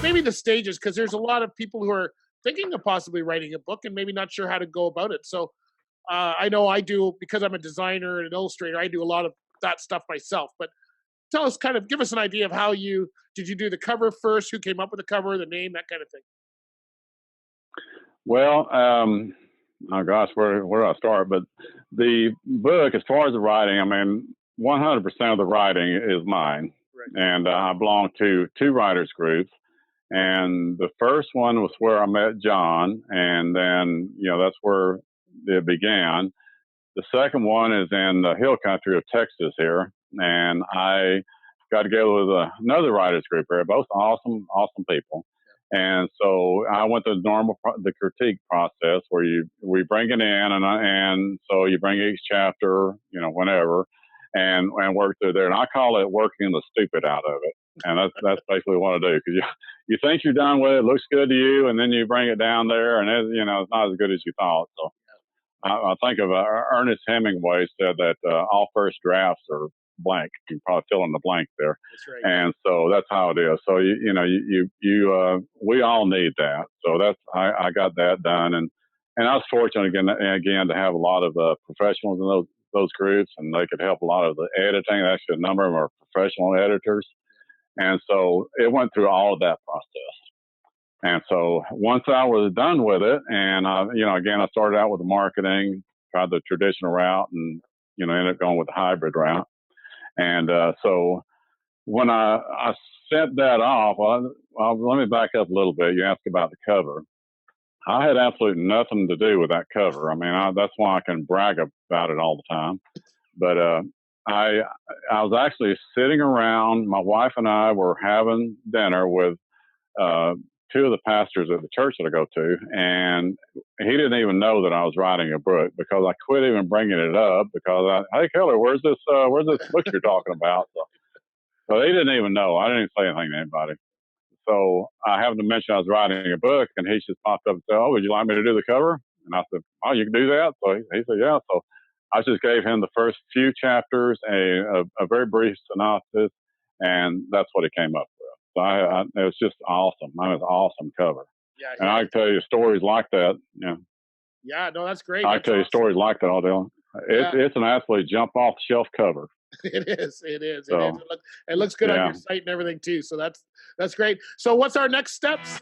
maybe the stages, because there's a lot of people who are thinking of possibly writing a book and maybe not sure how to go about it. So I know I do, because I'm a designer and an illustrator. I do a lot of that stuff myself. But tell us, kind of give us an idea of how did you do the cover first? Who came up with the cover, the name, that kind of thing? Well, oh gosh, where do I start? But the book, as far as the writing, I mean, 100% of the writing is mine, Right. and I belong to two writers groups. And the first one was where I met John, and then that's where it began. The second one is in the hill country of Texas here, and I got together with another writers group here, both awesome, awesome people. And so I went through the critique process where we bring it in, and so you bring each chapter, whenever, and work through there. And I call it working the stupid out of it. And that's basically what I do, because you think you're done with it, looks good to you, and then you bring it down there, and it's not as good as you thought. So I think of Ernest Hemingway said that all first drafts are blank. You can probably fill in the blank there. That's right. And so that's how it is. So we all need that. So I got that done, and I was fortunate again to have a lot of professionals in those groups, and they could help a lot of the editing. Actually, a number of them are professional editors, and so it went through all of that process. And so once I was done with it, and again, I started out with the marketing, tried the traditional route, and ended up going with the hybrid route. And so when I set that off, let me back up a little bit. You asked about the cover. I had absolutely nothing to do with that cover. I mean, that's why I can brag about it all the time. But I was actually sitting around. My wife and I were having dinner with two of the pastors at the church that I go to, and he didn't even know that I was writing a book, because I quit even bringing it up, because hey, Keller, where's this book you're talking about? So he didn't even know. I didn't even say anything to anybody. So I happened to mention I was writing a book, and he just popped up and said, "Oh, would you like me to do the cover?" And I said, "Oh, you can do that." So he said, "Yeah." So I just gave him the first few chapters, a very brief synopsis, and that's what he came up with. So it was just awesome. I mean, it was an awesome cover. Yeah. And I can tell you stories like that. Yeah, no, that's great. I can tell you stories like that all day long. It's an absolute jump off the shelf cover. It is. It is. So, It looks good on your site and everything too. So that's great. So what's our next steps?